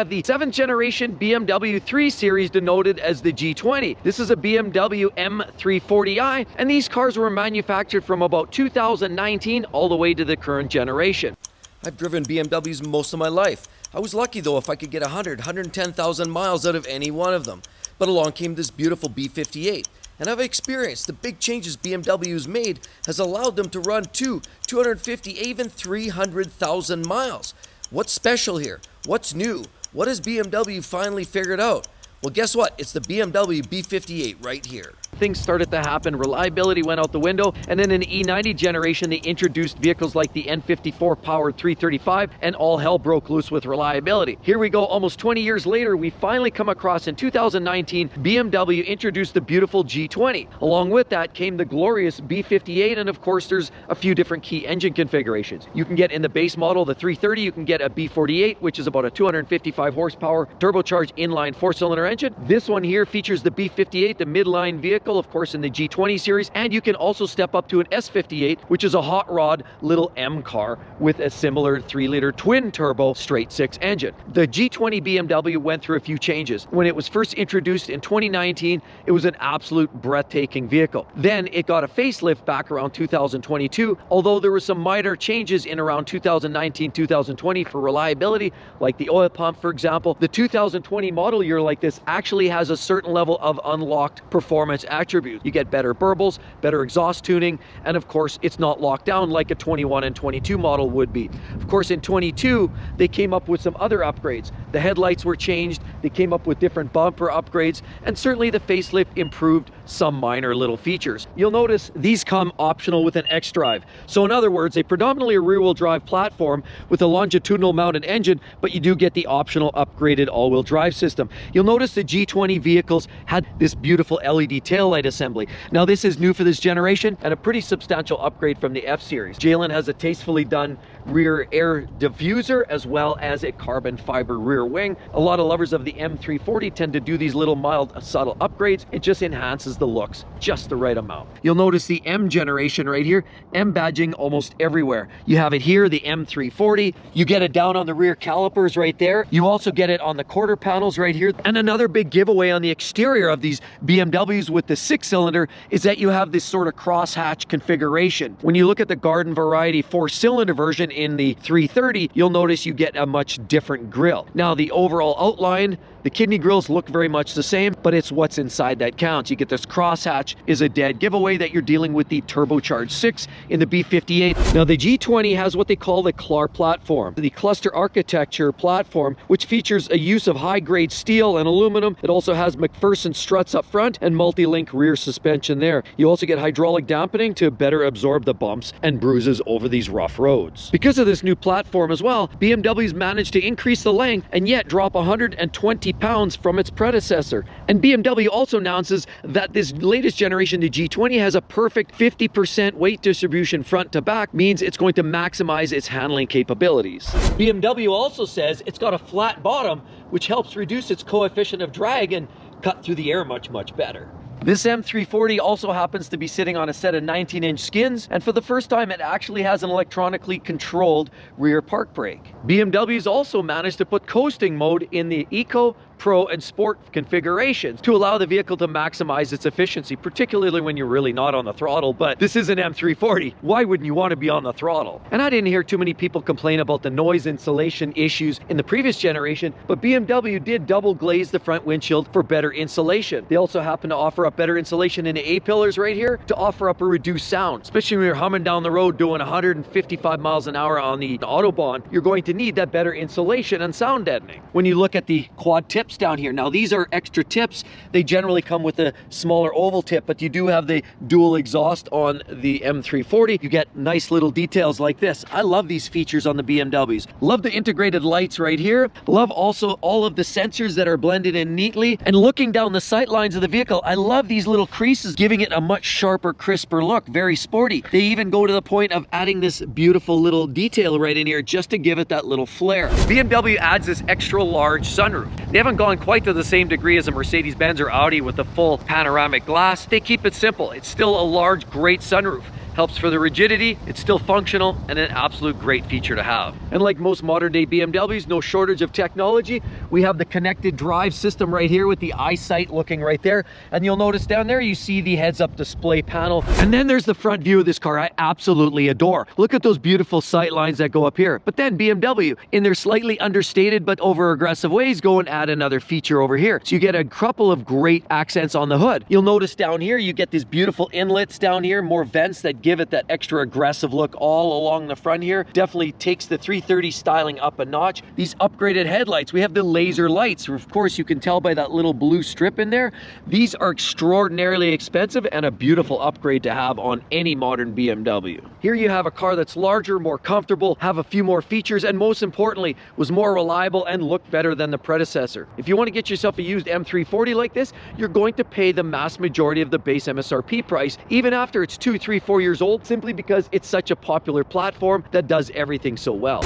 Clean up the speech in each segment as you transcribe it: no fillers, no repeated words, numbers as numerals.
have the 7th generation BMW 3 Series denoted as the G20. This is a BMW M340i, and these cars were manufactured from about 2019 all the way to the current generation. I've driven BMWs most of my life. I was lucky though if I could get 110,000 miles out of any one of them. But along came this beautiful B58. And I've experienced the big changes BMW's made has allowed them to run 250, even 300,000 miles. What's special here? What's new? What has BMW finally figured out? Well, guess what? It's the BMW B58 right here. Things started to happen, reliability went out the window, and then in the E90 generation they introduced vehicles like the N54 powered 335, and all hell broke loose with reliability. Here we go, almost 20 years later, we finally come across in 2019, BMW introduced the beautiful G20. Along with that came the glorious B58, and of course there's a few different key engine configurations. You can get in the base model, the 330, you can get a B48, which is about a 255 horsepower turbocharged inline 4-cylinder engine. This one here features the B58, the midline vehicle, of course, in the G20 series, and you can also step up to an S58, which is a hot rod little M car with a similar 3-liter twin turbo straight 6 engine. The G20 BMW went through a few changes. When it was first introduced in 2019, it was an absolute breathtaking vehicle. Then it got a facelift back around 2022, although there were some minor changes in around 2019-2020 for reliability, like the oil pump, for example. The 2020 model year like this actually has a certain level of unlocked performance attributes. You get better burbles, better exhaust tuning, and of course it's not locked down like a 21 and 22 model would be. Of course in 22 they came up with some other upgrades. The headlights were changed, they came up with different bumper upgrades, and certainly the facelift improved some minor little features. You'll notice these come optional with an X-Drive. So in other words, a predominantly rear-wheel drive platform with a longitudinal mounted engine, but you do get the optional upgraded all-wheel drive system. You'll notice the G20 vehicles had this beautiful LED taillight assembly. Now this is new for this generation and a pretty substantial upgrade from the F-Series. Jalen has a tastefully done rear air diffuser as well as a carbon fiber rear wing. A lot of lovers of the M340 tend to do these little mild subtle upgrades. It just enhances the looks just the right amount. You'll notice the M generation right here, M badging almost everywhere. You have it here, the M340. You get it down on the rear calipers right there. You also get it on the quarter panels right here. And another big giveaway on the exterior of these BMWs with the 6-cylinder is that you have this sort of crosshatch configuration. When you look at the garden variety 4-cylinder version in the 330, you'll notice you get a much different grille. Now the overall outline, the kidney grills look very much the same, but it's what's inside that counts. You get this crosshatch is a dead giveaway that you're dealing with the turbocharged 6 in the B58. Now the G20 has what they call the CLAR platform, the cluster architecture platform, which features a use of high-grade steel and aluminum. It also has McPherson struts up front and multi-link rear suspension there. You also get hydraulic dampening to better absorb the bumps and bruises over these rough roads. Because of this new platform as well, BMW's managed to increase the length and yet drop 120 pounds from its predecessor. And BMW also announces that this latest generation, the G20, has a perfect 50% weight distribution front to back, means it's going to maximize its handling capabilities. BMW also says it's got a flat bottom, which helps reduce its coefficient of drag and cut through the air much better. This M340 also happens to be sitting on a set of 19-inch skins, and for the first time it actually has an electronically controlled rear park brake. BMW's also managed to put coasting mode in the Eco, Pro, and Sport configurations to allow the vehicle to maximize its efficiency, particularly when you're really not on the throttle. But this is an M340. Why wouldn't you want to be on the throttle? And I didn't hear too many people complain about the noise insulation issues in the previous generation, but BMW did double glaze the front windshield for better insulation. They also happen to offer up better insulation in the A-pillars right here to offer up a reduced sound. Especially when you're humming down the road doing 155 miles an hour on the Autobahn, you're going to need that better insulation and sound deadening. When you look at the quad tips down here, now these are extra tips. They generally come with a smaller oval tip, but you do have the dual exhaust on the M340. You get nice little details like this. I love these features on the BMWs. Love the integrated lights right here. Love also all of the sensors that are blended in neatly. And looking down the sight lines of the vehicle, I love these little creases, giving it a much sharper, crisper look. Very sporty. They even go to the point of adding this beautiful little detail right in here just to give it that little flair. BMW adds this extra large sunroof. They haven't gone quite to the same degree as a Mercedes-Benz or Audi with the full panoramic glass. They keep it simple. It's still a large, great sunroof. helps for the rigidity, it's still functional, and an absolute great feature to have. And like most modern day BMWs, no shortage of technology. We have the connected drive system right here with the eyesight looking right there. And you'll notice down there, you see the heads-up display panel. And then there's the front view of this car I absolutely adore. Look at those beautiful sight lines that go up here. But then BMW, in their slightly understated but over aggressive ways, go and add another feature over here. So you get a couple of great accents on the hood. You'll notice down here, you get these beautiful inlets down here, more vents that give it that extra aggressive look all along the front here. Definitely takes the 330 styling up a notch. These upgraded headlights, we have the laser lights. Of course, you can tell by that little blue strip in there. These are extraordinarily expensive and a beautiful upgrade to have on any modern BMW. Here you have a car that's larger, more comfortable, have a few more features, and most importantly, was more reliable and looked better than the predecessor. If you want to get yourself a used M340 like this, you're going to pay the mass majority of the base MSRP price, even after it's 2, 3, 4 years old, simply because it's such a popular platform that does everything so well.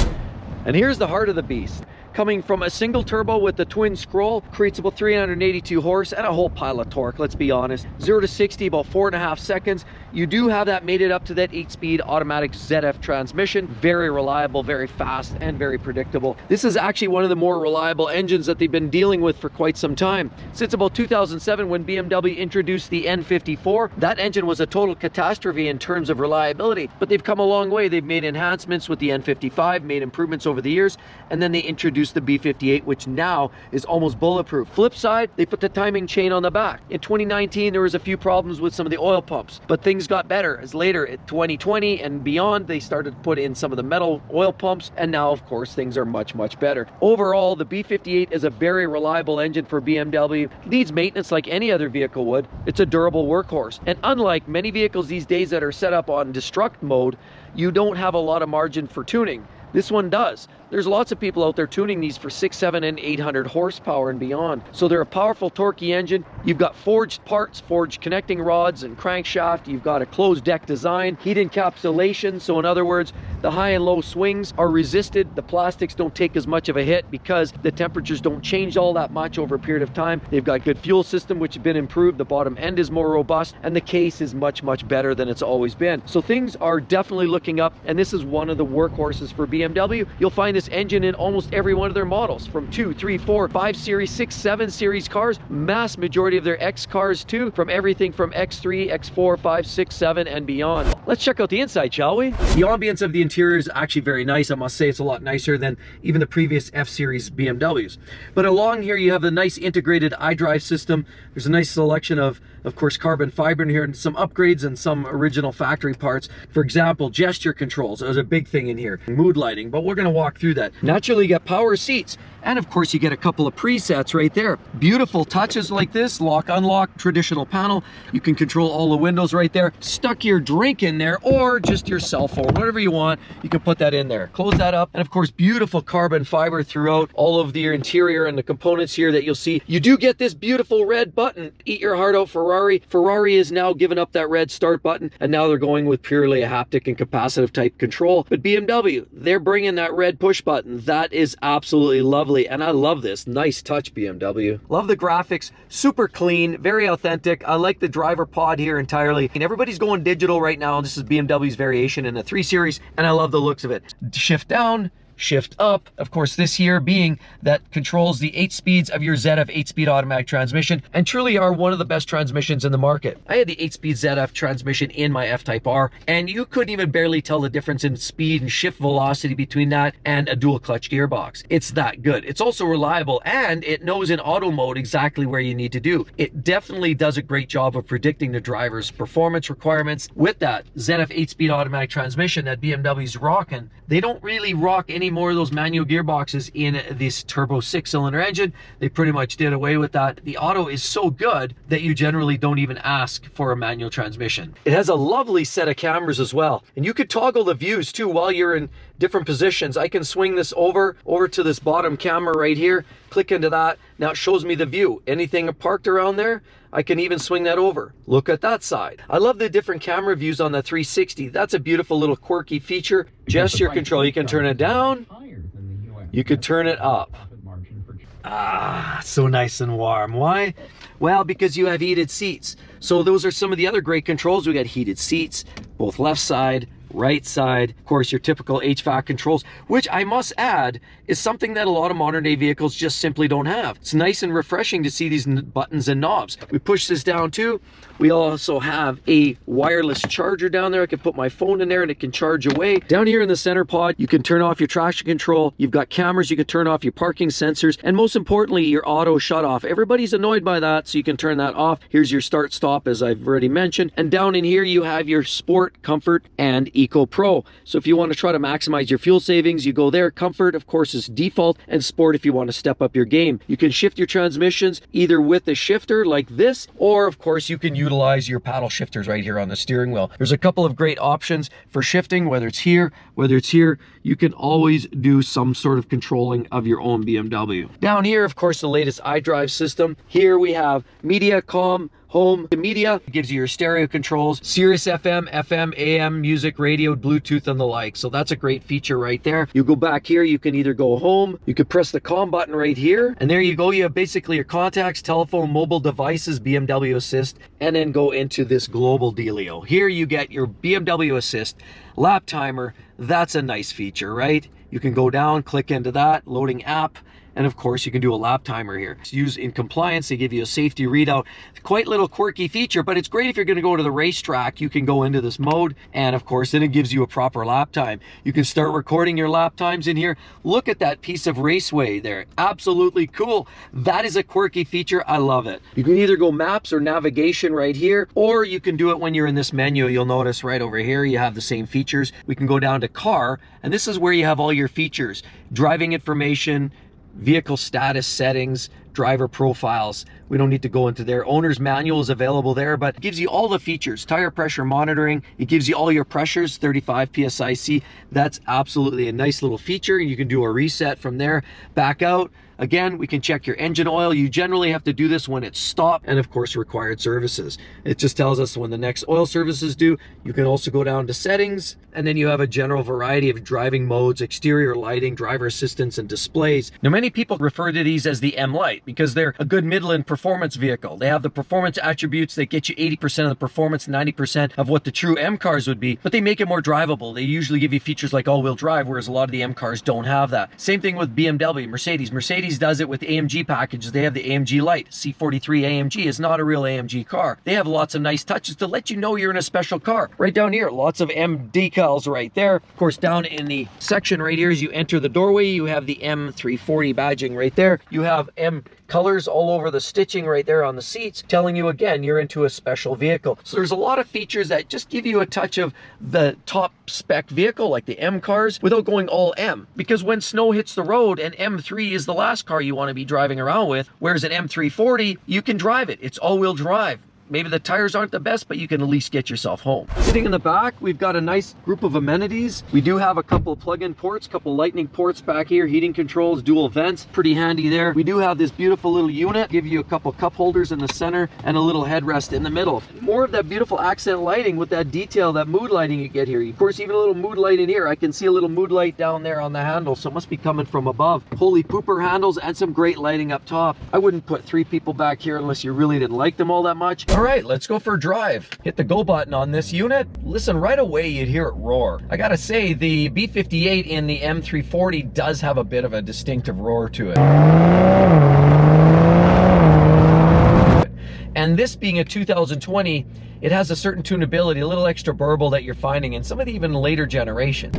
And here's the heart of the beast. Coming from a single turbo with the twin scroll, creates about 382 horse and a whole pile of torque, let's be honest. 0 to 60 about 4.5 seconds. You do have that mated up to that 8-speed automatic ZF transmission. Very reliable, very fast, and very predictable. This is actually one of the more reliable engines that they've been dealing with for quite some time. Since about 2007, when BMW introduced the N54, that engine was a total catastrophe in terms of reliability, but they've come a long way. They've made enhancements with the N55, made improvements over the years, and then they introduced the B58, which now is almost bulletproof. Flip side, they put the timing chain on the back. In 2019, there was a few problems with some of the oil pumps, but things got better as later in 2020 and beyond, they started to put in some of the metal oil pumps, and now, of course, things are much, much better. Overall, the B58 is a very reliable engine for BMW. Needs maintenance like any other vehicle would. It's a durable workhorse. And unlike many vehicles these days that are set up on destruct mode, you don't have a lot of margin for tuning. This one does. There's lots of people out there tuning these for 6, 7, and 800 horsepower and beyond. So they're a powerful, torquey engine. You've got forged parts, forged connecting rods and crankshaft. You've got a closed deck design, heat encapsulation. So in other words, the high and low swings are resisted. The plastics don't take as much of a hit because the temperatures don't change all that much over a period of time. They've got good fuel system, which has been improved. The bottom end is more robust, and the case is much, much better than it's always been. So things are definitely looking up, and this is one of the workhorses for BMW. You'll find this engine in almost every one of their models, from 2, 3, 4, 5 series, 6, 7 series cars, mass majority of their X cars too, from everything from X3, X4, 5, 6, 7, and beyond. Let's check out the inside, shall we? The ambience of the interior is actually very nice. I must say it's a lot nicer than even the previous F-Series BMWs. But along here, you have the nice integrated iDrive system. There's a nice selection of course, carbon fiber in here, and some upgrades and some original factory parts. For example, gesture controls. There's a big thing in here. Mood lighting, but we're going to walk through that. Naturally, you get power seats. And of course, you get a couple of presets right there. Beautiful touches like this, lock, unlock, traditional panel. You can control all the windows right there. Stuck your drink in there, or just your cell phone, whatever you want, you can put that in there. Close that up. And of course, beautiful carbon fiber throughout all of the interior and the components here that you'll see. You do get this beautiful red button. Eat your heart out, Ferrari. Ferrari is now giving up that red start button, and now they're going with purely a haptic and capacitive type control. But BMW, they're bringing that red push button. That is absolutely lovely. And I love this. Nice touch, BMW. Love the graphics. Super clean, very authentic. I like the driver pod here entirely. And everybody's going digital right now. This is BMW's variation in the 3 Series, and I love the looks of it. Shift down, shift up. Of course, this here being that controls the 8 speeds of your ZF 8-speed automatic transmission, and truly are one of the best transmissions in the market. I had the 8-speed ZF transmission in my F-Type R, and you couldn't even barely tell the difference in speed and shift velocity between that and a dual clutch gearbox. It's that good. It's also reliable, and it knows in auto mode exactly where you need to do. It definitely does a great job of predicting the driver's performance requirements. With that ZF 8-speed automatic transmission that BMW's rocking, they don't really rock any more of those manual gearboxes in this turbo 6-cylinder engine. They pretty much did away with that. The auto is so good that you generally don't even ask for a manual transmission. It has a lovely set of cameras as well, and you could toggle the views too while you're in different positions. I can swing this over to this bottom camera right here, click into that. Now it shows me the view. Anything parked around there, I can even swing that over. Look at that side. I love the different camera views on the 360. That's a beautiful little quirky feature. Gesture control, you can turn it down, you could turn it up. Ah, so nice and warm. Why? Well, because you have heated seats. So those are some of the other great controls. We got heated seats, both left side, right side, of course your typical HVAC controls, which I must add is something that a lot of modern day vehicles just simply don't have. It's nice and refreshing to see these buttons and knobs. We push this down too. We also have a wireless charger down there. I can put my phone in there and it can charge away. Down here in the center pod, you can turn off your traction control. You've got cameras, you can turn off your parking sensors, and most importantly, your auto shut off. Everybody's annoyed by that, so you can turn that off. Here's your start stop, as I've already mentioned. And down in here, you have your Sport, Comfort, and Eco Pro. So if you want to try to maximize your fuel savings, you go there. Comfort, of course, is default, and Sport if you want to step up your game. You can shift your transmissions either with a shifter like this, or of course you can utilize your paddle shifters right here on the steering wheel. There's a couple of great options for shifting, whether it's here, whether it's here. You can always do some sort of controlling of your own BMW. Down here, of course, the latest iDrive system. Here we have media, comm, home, media. It gives you your stereo controls, Sirius FM, FM, AM, music, radio, Bluetooth, and the like. So that's a great feature right there. You go back here, you can either go home, you could press the comm button right here, and there you go. You have basically your contacts, telephone, mobile devices, BMW Assist, and then go into this global dealio. Here you get your BMW Assist, lap timer. That's a nice feature, right? You can go down, click into that, loading app, and of course you can do a lap timer here. It's used in compliance, they give you a safety readout. Quite little quirky feature, but it's great if you're gonna go to the racetrack. You can go into this mode, and of course then it gives you a proper lap time. You can start recording your lap times in here. Look at that piece of raceway there, absolutely cool. That is a quirky feature, I love it. You can either go maps or navigation right here, or you can do it when you're in this menu. You'll notice right over here you have the same features. We can go down to car, and this is where you have all your features. Driving information, vehicle status settings, driver profiles. We don't need to go into there. Owner's manual is available there, but it gives you all the features. Tire pressure monitoring. It gives you all your pressures, 35 PSIC. That's absolutely a nice little feature. You can do a reset from there. Back out. Again, we can check your engine oil. You generally have to do this when it's stopped, and of course required services. It just tells us when the next oil service is due. You can also go down to settings, and then you have a general variety of driving modes, exterior lighting, driver assistance, and displays. Now, many people refer to these as the M-Lite because they're a good Midland performance vehicle. They have the performance attributes that get you 80% of the performance, 90% of what the true M cars would be, but they make it more drivable. They usually give you features like all-wheel drive, whereas a lot of the M cars don't have that. Same thing with BMW, Mercedes. Mercedes does it with AMG packages. They have the AMG Lite. C43 AMG is not a real AMG car. They have lots of nice touches to let you know you're in a special car. Right down here, lots of M decals right there. Of course, down in the section right here, as you enter the doorway, you have the M340 badging right there. You have M colors all over the stitching right there on the seats, telling you again you're into a special vehicle. So there's a lot of features that just give you a touch of the top spec vehicle like the M cars without going all M, because when snow hits the road, an M3 is the last car you want to be driving around with, whereas an M340, you can drive it. It's all-wheel drive. Maybe the tires aren't the best, but you can at least get yourself home. Sitting in the back, we've got a nice group of amenities. We do have a couple of plug-in ports, couple lightning ports back here, heating controls, dual vents, pretty handy there. We do have this beautiful little unit, give you a couple cup holders in the center and a little headrest in the middle. More of that beautiful accent lighting with that detail, that mood lighting you get here. Of course, even a little mood light in here. I can see a little mood light down there on the handle, so it must be coming from above. Holy pooper handles and some great lighting up top. I wouldn't put 3 people back here unless you really didn't like them all that much. All right, let's go for a drive. Hit the go button on this unit. Listen, right away you'd hear it roar. I gotta say, the B58 in the M340 does have a bit of a distinctive roar to it. And this being a 2020, it has a certain tunability, a little extra burble that you're finding in some of the even later generations.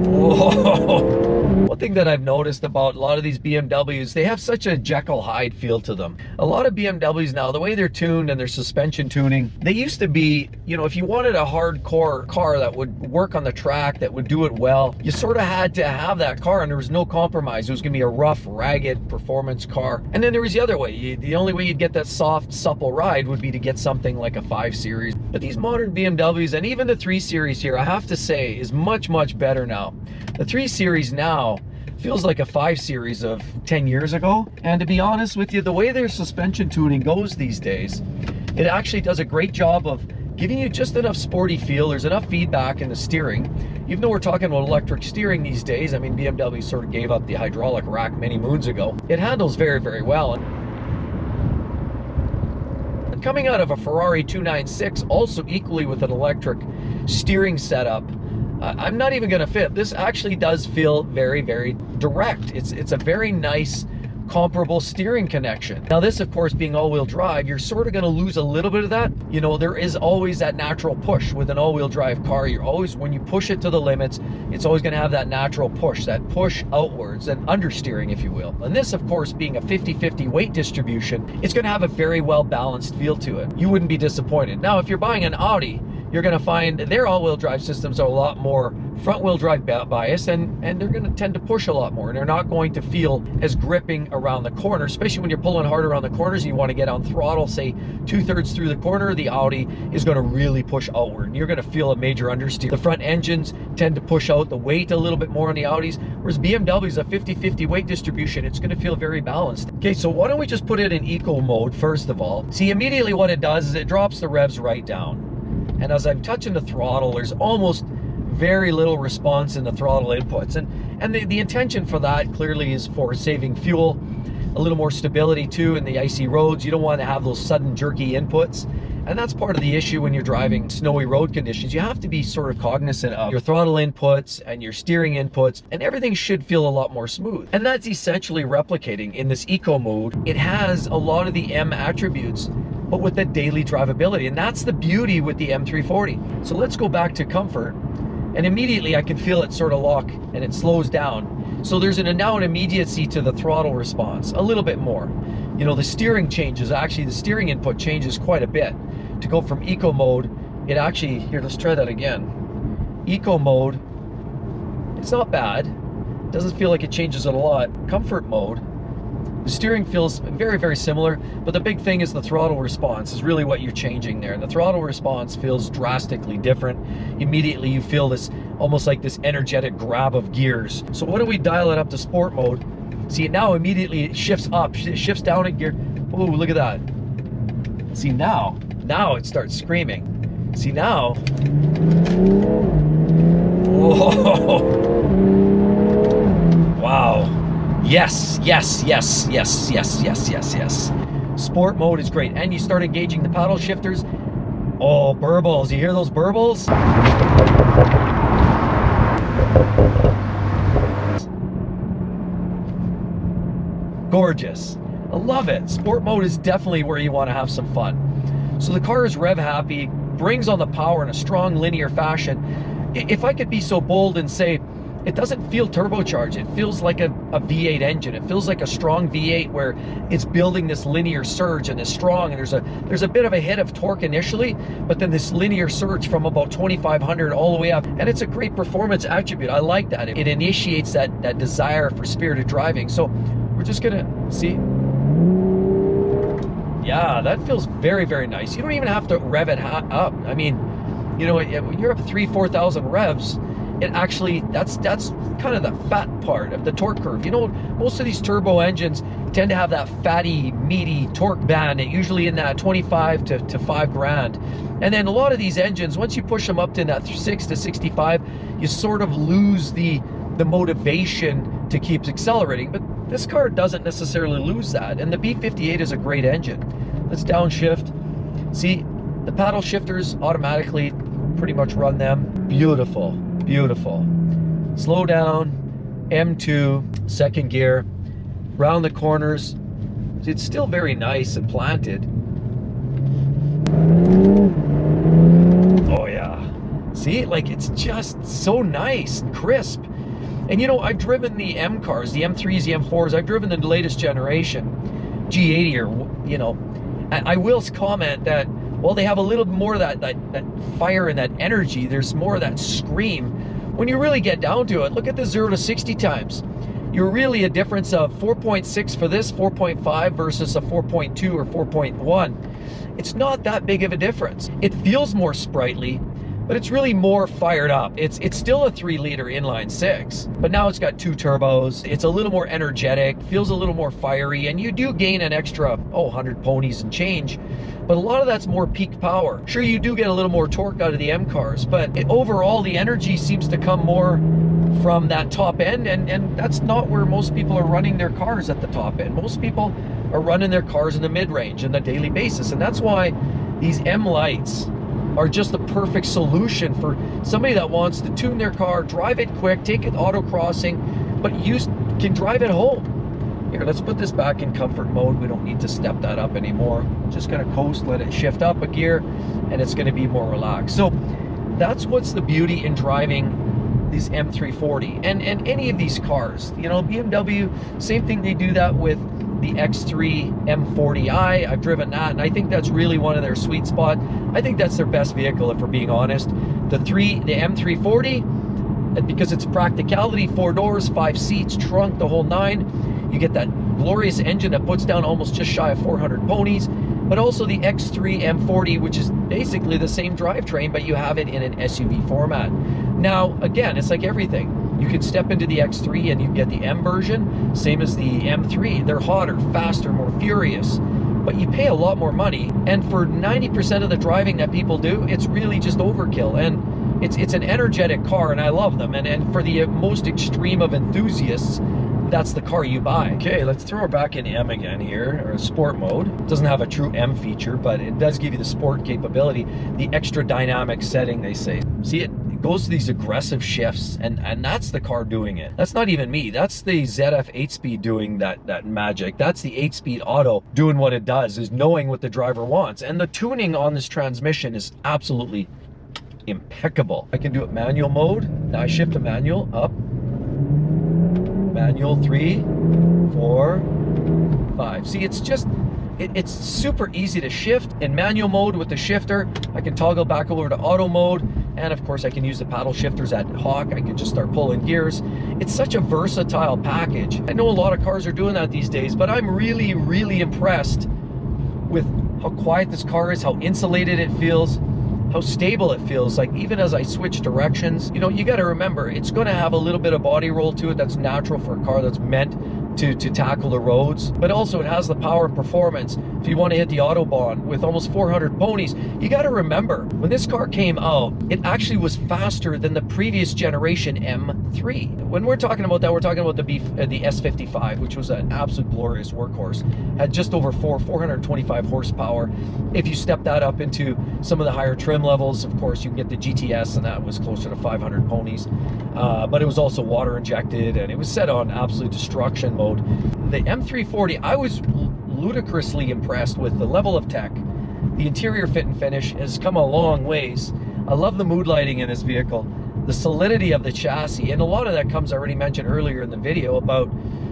Whoa. One thing that I've noticed about a lot of these BMWs, they have such a Jekyll Hyde feel to them. A lot of BMWs now, the way they're tuned and their suspension tuning, they used to be, you know, if you wanted a hardcore car that would work on the track, that would do it well, you sort of had to have that car and there was no compromise. It was gonna be a rough, ragged performance car. And then there was the other way. The only way you'd get that soft, supple ride would be to get something like a 5 Series. But these modern BMWs, and even the 3 Series here, I have to say, is much, much better now. The 3 Series now feels like a 5 Series of 10 years ago. And to be honest with you, the way their suspension tuning goes these days, it actually does a great job of giving you just enough sporty feel. There's enough feedback in the steering. Even though we're talking about electric steering these days, I mean, BMW sort of gave up the hydraulic rack many moons ago. It handles very, very well. But coming out of a Ferrari 296, also equally with an electric steering setup, I'm not even gonna fit. This actually does feel very, very direct. It's a very nice, comparable steering connection. Now this, of course, being all-wheel drive, you're sort of going to lose a little bit of that. You know, there is always that natural push with an all-wheel drive car. You're always, when you push it to the limits, it's always going to have that natural push, that push outwards, and understeering, if you will. And this, of course, being a 50-50 weight distribution, it's going to have a very well-balanced feel to it. You wouldn't be disappointed. Now, if you're buying an Audi, you're going to find their all-wheel drive systems are a lot more front-wheel drive bias, and they're going to tend to push a lot more, and they're not going to feel as gripping around the corner, especially when you're pulling hard around the corners and you want to get on throttle, say 2/3 through the corner. The Audi is going to really push outward, and you're going to feel a major understeer. The front engines tend to push out the weight a little bit more on the Audis, whereas BMW's a 50-50 weight distribution. It's going to feel very balanced. Okay, so why don't we just put it in eco mode first of all. See, immediately what it does is it drops the revs right down. And as I'm touching the throttle, there's almost very little response in the throttle inputs. And the intention for that clearly is for saving fuel, a little more stability too in the icy roads. You don't want to have those sudden jerky inputs. And that's part of the issue when you're driving snowy road conditions. You have to be sort of cognizant of your throttle inputs and your steering inputs, and everything should feel a lot more smooth. And that's essentially replicating in this eco mode. It has a lot of the M attributes, but with the daily drivability. And that's the beauty with the M340. So let's go back to comfort. And immediately I can feel it sort of lock and it slows down. So there's now an immediacy to the throttle response, a little bit more. You know, the steering changes, actually the steering input changes quite a bit. To go from eco mode, it actually, here, let's try that again. Eco mode, it's not bad. It doesn't feel like it changes it a lot. Comfort mode, the steering feels very, very similar, but the big thing is the throttle response is really what you're changing there. And the throttle response feels drastically different. Immediately you feel this, almost like this energetic grab of gears. So why don't we dial it up to sport mode? See, now immediately it shifts up, it shifts down a gear. Oh, look at that. See, now it starts screaming. See, now. Whoa. Wow. Yes, yes, yes, yes, yes, yes, yes, yes. Sport mode is great. And you start engaging the paddle shifters. Oh, burbles. You hear those burbles? Gorgeous. I love it. Sport mode is definitely where you want to have some fun. So the car is rev happy, brings on the power in a strong linear fashion. If I could be so bold and say, it doesn't feel turbocharged. It feels like a V8 engine. It feels like a strong V8 where it's building this linear surge and is strong, and there's a bit of a hit of torque initially, but then this linear surge from about 2,500 all the way up, and it's a great performance attribute. I like that. It initiates that desire for spirited driving. So we're just gonna see. Yeah, that feels very, very nice. You don't even have to rev it up. I mean, you know, when you're up 3,000-4,000 revs, it actually, that's kind of the fat part of the torque curve. You know, most of these turbo engines tend to have that fatty, meaty torque band, usually in that 25 to 5 grand. And then a lot of these engines, once you push them up to that 6 to 65, you sort of lose the motivation to keep accelerating. But this car doesn't necessarily lose that. And the B58 is a great engine. Let's downshift. See, the paddle shifters automatically pretty much run them. Beautiful. Beautiful. Slow down, M2, second gear, round the corners. It's still very nice and planted. Oh yeah. See, like it's just so nice and crisp. And you know, I've driven the M cars, the M3s, the M4s, I've driven the latest generation, G80 or, you know, I will comment that while they have a little more of that fire and that energy, there's more of that scream. When you really get down to it, look at the 0 to 60 times. You're really a difference of 4.6 for this, 4.5 versus a 4.2 or 4.1. It's not that big of a difference. It feels more sprightly, but it's really more fired up. It's still a 3-liter inline 6, but now it's got 2 turbos. It's a little more energetic, feels a little more fiery, and you do gain an extra, 100 ponies and change, but a lot of that's more peak power. Sure, you do get a little more torque out of the M cars, but overall the energy seems to come more from that top end, and that's not where most people are running their cars at the top end. Most people are running their cars in the mid-range on a daily basis. And that's why these M lights are just the perfect solution for somebody that wants to tune their car, drive it quick, take it autocrossing, but can drive it home. Here, let's put this back in comfort mode. We don't need to step that up anymore. Just gonna coast, let it shift up a gear, and it's gonna be more relaxed. So that's what's the beauty in driving these M340 and any of these cars. You know, BMW, same thing, they do that with the X3 M40i. I've driven that, and I think that's really one of their sweet spot. I think that's their best vehicle, if we're being honest. The M340, because it's practicality, 4 doors, 5 seats, trunk, the whole 9. You get that glorious engine that puts down almost just shy of 400 ponies, but also the X3 M40, which is basically the same drivetrain, but you have it in an SUV format. Now, again, it's like everything. You can step into the X3 and you get the M version, same as the M3. They're hotter, faster, more furious, but you pay a lot more money. And for 90% of the driving that people do, it's really just overkill. And it's an energetic car, and I love them. And for the most extreme of enthusiasts, that's the car you buy. Okay, let's throw her back in M again here, or sport mode. It doesn't have a true M feature, but it does give you the sport capability, the extra dynamic setting, they say. See, it goes to these aggressive shifts, and that's the car doing it. That's not even me. That's the ZF 8-speed doing that magic. That's the 8-speed auto doing what it does, is knowing what the driver wants. And the tuning on this transmission is absolutely impeccable. I can do it manual mode. Now I shift to manual, up. Manual, 3, 4, 5. See, it's just, it's super easy to shift. In manual mode with the shifter, I can toggle back over to auto mode. And of course I can use the paddle shifters at Hawk. I can just start pulling gears. It's such a versatile package. I know a lot of cars are doing that these days, but I'm really, really impressed with how quiet this car is, how insulated it feels, how stable it feels. Like, even as I switch directions, you know, you got to remember, it's going to have a little bit of body roll to it. That's natural for a car that's meant to tackle the roads, but also it has the power and performance. If you want to hit the Autobahn with almost 400 ponies, you got to remember, when this car came out, it actually was faster than the previous generation M3. When we're talking about that, we're talking about the S55, which was an absolute glorious workhorse. Had just over 425 horsepower. If you step that up into some of the higher trim levels, of course, you can get the GTS, and that was closer to 500 ponies. But it was also water injected, and it was set on absolute destruction mode. The M340, I was ludicrously impressed with the level of tech. The interior fit and finish has come a long ways. I love the mood lighting in this vehicle, the solidity of the chassis, and a lot of that comes, I already mentioned earlier in the video, about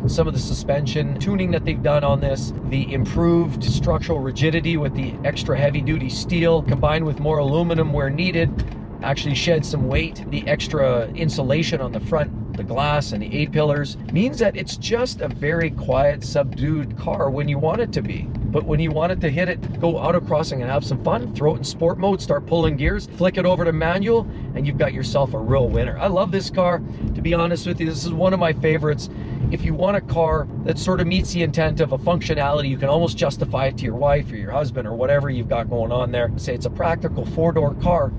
some of the suspension tuning that they've done on this, the improved structural rigidity with the extra heavy duty steel combined with more aluminum where needed, actually shed some weight. The extra insulation on the front, the glass and the A-pillars, means that it's just a very quiet, subdued car when you want it to be. But when you want it to hit it, go autocrossing and have some fun, throw it in sport mode, start pulling gears, flick it over to manual, and you've got yourself a real winner. I love this car. To be honest with you, this is one of my favorites. If you want a car that sort of meets the intent of a functionality, you can almost justify it to your wife or your husband or whatever you've got going on there. Say it's a practical 4-door car.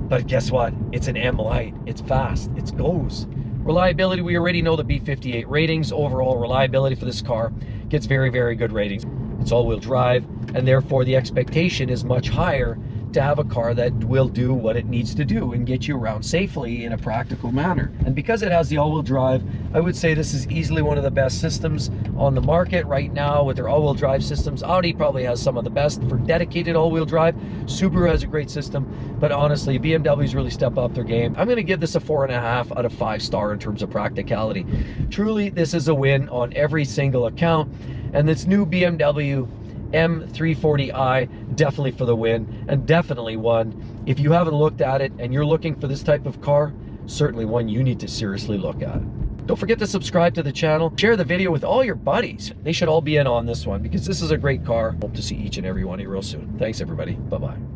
But guess what? It's an M Light. It's fast. It goes. Reliability, we already know the B58 ratings. Overall reliability for this car gets very, very good ratings. It's all-wheel drive, and therefore the expectation is much higher to have a car that will do what it needs to do and get you around safely in a practical manner. And because it has the all-wheel drive, I would say this is easily one of the best systems on the market right now with their all-wheel drive systems. Audi probably has some of the best for dedicated all-wheel drive. Subaru has a great system, but honestly, BMW's really stepped up their game. I'm going to give this a 4.5 out of 5 star in terms of practicality. Truly, this is a win on every single account, and this new BMW M340i, definitely for the win, and definitely one, if you haven't looked at it and you're looking for this type of car, certainly one you need to seriously look at. Don't forget to subscribe to the channel, share the video with all your buddies. They should all be in on this one because this is a great car. Hope to see each and every one of you real soon. Thanks everybody, bye-bye.